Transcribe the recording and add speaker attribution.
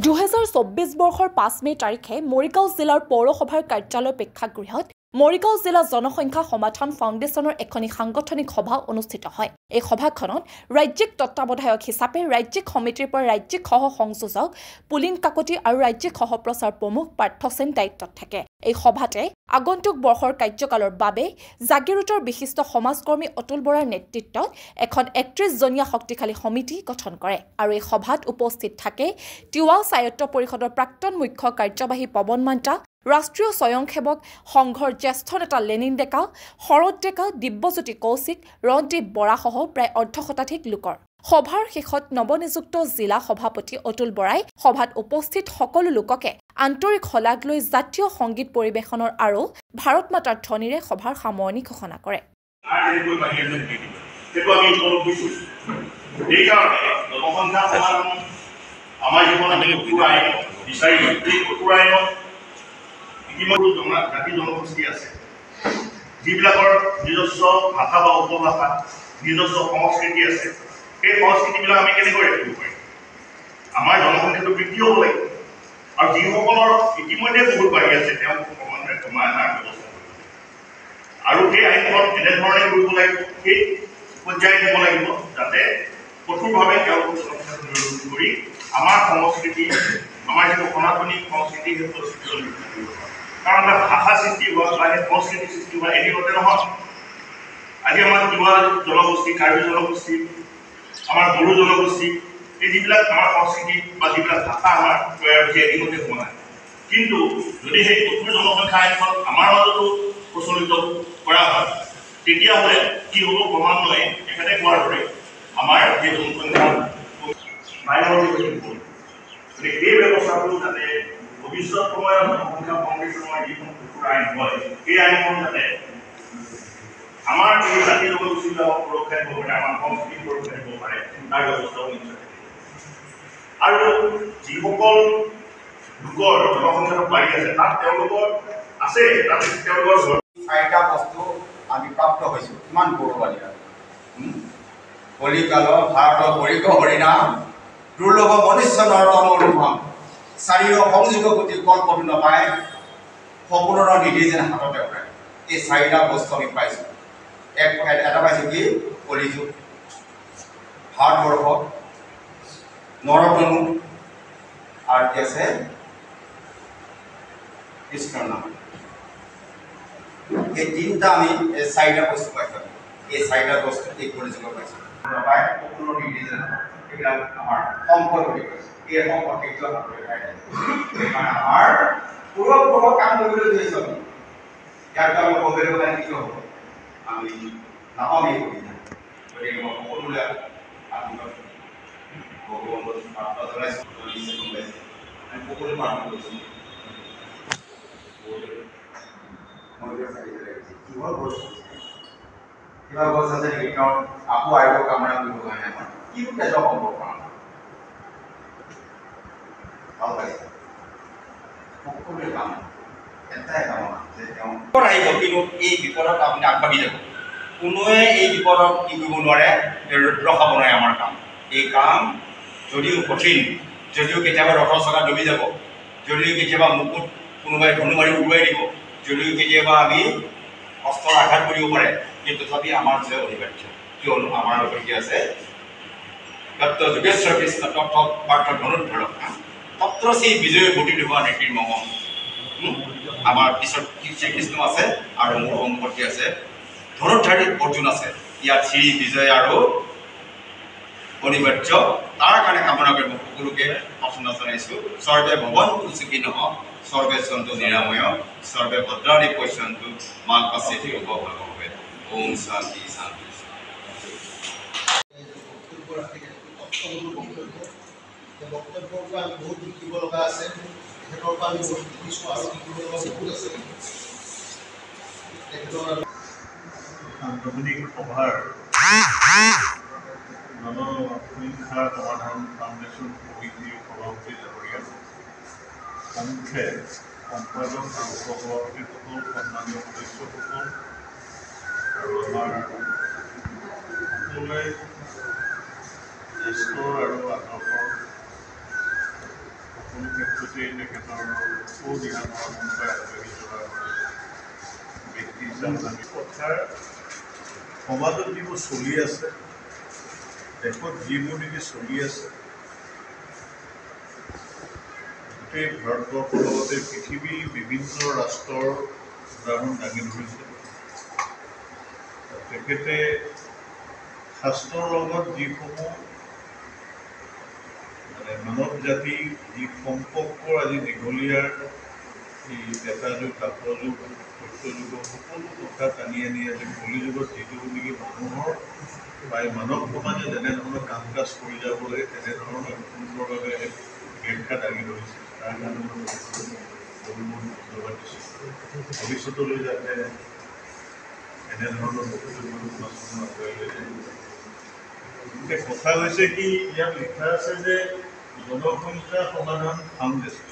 Speaker 1: 2024 বৰ্ষৰ 5 মে তাৰিখে মৰিগাঁও জিলাৰ পৌৰসভাৰ কাৰ্যালয় প্ৰেক্ষাগৃহত মৰিগাঁও জিলা জনসংখ্যা সমাধান ফাউণ্ডেশ্যনৰ এখনি সাংগঠনিক সভা অনুষ্ঠিত হয়। এই সভাখনত ৰাজ্যিক তত্ত্বাৱধায়ক হিচাপে ৰাজ্যিক সমিতিৰ পৰা ৰাজ্যিক সহ সংযোজক পুলিন কাকতি আৰু ৰাজ্যিক সহপ্ৰচাৰ প্ৰমুখ পাৰ্থ সেন দায়িত্বত থাকে। এই সভাতে আগন্তুক বৰ্ষৰ কাৰ্যকালৰ বাবে জাগিৰোডৰ বিশিষ্ট সমাজকৰ্মী অতুল বৰাৰ নেতৃত্বত এখন 31জনীয়া শক্তিশালী সমিতি গঠন কৰে আৰু এই সভাত উপস্থিত থাকে তিৱা স্বায়ত্ত পৰিষদৰ প্ৰাক্তন মুখ্য কাৰ্যবাহী পৱন মান্তা, ৰাষ্ট্ৰীয় স্বয়ংসেৱক সংঘৰ জ্যেষ্ঠ নেতা লেনিন ডেকা, শৰৎ ডেকা, দিব্যজ্যোতি কৌশিক, ৰণদীপ বৰাসহ প্ৰায় অৰ্ধশতাধিক লোকৰ। সভাৰ শেষত নৱনিযুক্ত জিলা সভাপতি অতুল বৰাই সভাত উপস্থিত সকলো লোককে আন্তৰিক শলাগ লৈ জাতীয় সংগীত পৰিৱেশনৰ আৰু ভাৰত মাতাৰ ধ্বনিৰে সভাৰ সামৰণি ঘোষণা কৰে।
Speaker 2: জাতি জনগোষ্ঠী আছে যিবিলাকৰ নিজস্ব ভাষা বা উপভাষা, নিজস্ব সংস্কৃতি আছে। সেই সংস্কৃতিবিলাক আমি কেনেকৈ ৰাখিব পাৰিম? আমাৰ জনসংখ্যাটো বৃদ্ধি হ'ব লাগিব আৰু যিসকলৰ ইতিমধ্যে বহুত বাঢ়ি আছে তেওঁলোকক ক্ৰমান্বয়ে কমাই অনাৰ ব্যৱস্থা কৰিব লাগিব আৰু সেই আইনখন এনেধৰণে কৰিব লাগিব, সেই পৰ্যায় দিব লাগিব যাতে কঠোৰভাৱে তেওঁলোকক জনসংখ্যাটো নিৰোধ কৰি আমাৰ সংস্কৃতি, আমাৰ যিটো সনাতনী সংস্কৃতি সেইটো স্বীকৃতি দিব লাগিব। কাৰণ এটা ভাষা সৃষ্টি হোৱা বা সংস্কৃতি সৃষ্টি হোৱা এদিনতে নহয়। আজি আমাৰ তিৱা জনগোষ্ঠী, কাৰ্বি জনগোষ্ঠী, আমাৰ বড়ো জনগোষ্ঠী, এই যিবিলাক আমাৰ সংস্কৃতি বা যিবিলাক ভাষা আমাৰ এদিনতে হোৱা নাই। কিন্তু যদি সেই কঠোৰ জনসংখ্যা আইনখন আমাৰ মাজতো প্ৰচলিত কৰা হয় তেতিয়াহ'লে কি হ'ব? ক্ৰমান্বয়ে তেখেতে কোৱাৰ দৰে আমাৰ সেই জনসংখ্যা গতিকে এই ব্যৱস্থাটো যাতে ভৱিষ্যত সময়ত জনসংখ্যা ফাউণ্ডেশ্যনৰ যিখন কঠোৰ আইন হয় সেই আইনখন যাতে আমাৰ এই জাতি জনগোষ্ঠীবিলাকক সুৰক্ষা দিব পাৰে, আমাৰ সংস্কৃতি সুৰক্ষা দিব পাৰে তাৰ ব্যৱস্থাও নিশ্চয় থাকিব। আৰু যিসকল লোকৰ জনসংখ্যাটো বাঢ়ি আছে তাত তেওঁলোকৰ আছে, তাত তেওঁলোকৰ
Speaker 3: 4টা বস্তু আমি প্ৰাপ্ত হৈছোঁ। কিমান গৌৰৱান্বিত! কলিকাল ভাৰত হৰিক হৰিনাম দুৰ্লভ মনুষ্য নৰতম অনুভৱ চাৰিও সংযোগ গতি কল্পটো নাপায় সপোনৰ নিধি যেন হাততে ওলায়। এই 4টা বস্তু আমি পাইছোঁ। এটা পাইছোঁ কি? কলিযুগ, ভাৰতবৰ্ষ, নৰতনু আৰু কি আছে? কৃষ্ণৰ নাম। এই 3টা আমি 4টা বস্তু পাইছোঁ। এই 4টা বস্তু এই কলিযুগত পাইছোঁ। নাপায় সপোনৰ নিধি যেন এইবিলাক আমাৰ সম্পদ বুলি কৈছে। এই সম্পদ কেতিয়াও হাতলৈ পাই যায়। সেইকাৰণে আমাৰ পূৰ্বপুৰুষৰ কাম কৰিবলৈ লৈছোঁ আমি। ইয়াত আমি অৱহেলা কৰিলে কি হ'ব? আমি নাপামেই সুবিধা। গতিকে মই সকলোলৈ আপোনাক ভগৱানৰ প্ৰাৰ্থনা জনাইছোঁ। আমি সকলোৱে প্ৰাৰ্থনা কৰিছোঁ। কিহৰ গছ? কিবা গছ আছে নেকি? তেওঁ আকৌ আয়ুৰ কামনা কৰিব কাৰণে আমাৰ কি তেজৰ সম্পৰ্ক আমাৰ ভাল পাইছে। সকলোৱে কাম এটাই কামনা যে তেওঁ আহিব, কিন্তু এই বিপদত আপুনি আগবাঢ়ি যাব। কোনোৱে এই বিপদত কি কৰিব নোৱাৰে, ৰখাব নোৱাৰে আমাৰ কাম। এই কাম যদিও কঠিন, যদিও কেতিয়াবা ৰথৰ চকা ডুবি যাব, যদিও কেতিয়াবা মুকুট কোনোবাই ধনু মাৰি উৰুৱাই দিব, যদিও কেতিয়াবা আমি অস্ত্ৰৰ আঘাত কৰিব পাৰে, কিন্তু তথাপি আমাৰ জয় অনিবাৰ্য। কিয়নো আমাৰ লগত কি আছে? তত্ত্ব যোগেশ্বৰ কৃষ্ণ তত্ত্ব পাৰ্থ ধনুৰ্ধৰ তত্ত্ব সেই বিজয় গতি হোৱা নীতিৰ মহম। আমাৰ পিছত শ্ৰীকৃষ্ণ আছে আৰু মোৰ সম্পত্তি আছে ধনুৰ্ধাৰী অৰ্জুন আছে। ইয়াত শ্ৰী বিজয় আৰু অনিবাৰ্য। তাৰ কাৰণে কামনা কৰিব সকলোকে প্ৰাৰ্থনা জনাইছোঁ। সৰ্বে ভৱন্তু সুখিনঃ, সৰ্বে সন্তু নিৰাময়, সৰ্বে ভদ্ৰাণি পশ্যন্তু মা কশ্চিৎ ভৱেৎ। ওম শান্তি শান্তি।
Speaker 4: বক্তব্যৰ পৰা আমি বহুত শিকিব লগা আছে। তেখেতৰ পৰা আমি বহুত শিকিছোঁ আৰু শিকিব লগা বহুত আছে। তেখেতৰ
Speaker 2: সাংগঠনিক সভাৰ জনসংখ্যা সমাধান ফাউণ্ডেশ্যন সমিতিৰ সভাপতি ডাঙৰীয়া, প্ৰমুখে সম্পাদক আৰু সভাপতিসকল, সন্মানীয় সদস্যসকল আৰু আমাৰ সকলোৱে জ্যেষ্ঠ আৰু আদৰ্শৰ
Speaker 5: সকলো ক্ষেত্ৰতেই তেখেতৰ সুদিহা পৰামৰ্শই আগবাঢ়ি যোৱা ব্যক্তি হিচাপে আমি কথাৰ সমাজত যিবোৰ চলি আছে, দেশত যিবোৰ নেকি চলি আছে, গোটেই ভাৰতবৰ্ষৰ লগতে পৃথিৱীৰ বিভিন্ন ৰাষ্ট্ৰৰ উদাহৰণ দাঙি ধৰিছে। তেখেতে শাস্ত্ৰৰ লগত যিসমূহ মানৱ জাতি যি সম্পৰ্কৰ আজি দীঘলীয়াৰ এই এটা যুগ, দ্বাপৰ যুগ, সত্যযুগৰ সকলো কথা টানি আনি আজি কলিযুগত যিটো নেকি মানুহৰ বা এই মানৱ সমাজে যেনেধৰণৰ কাম কাজ কৰি যাব লাগে তেনেধৰণৰ সুন্দৰভাৱে ব্যাখ্যা দাঙি ধৰিছে। তাৰ কাৰণে মই ধন্যবাদ দিছোঁ। ভৱিষ্যতলৈ যাতে এনেধৰণৰ বক্তব্য সমাজখন আগুৱাই লৈ যায়। এতিয়া কথা হৈছে কি, ইয়াত লিখা আছে যে জনসংখ্যা সমাধান ফাউণ্ডেশ্যন।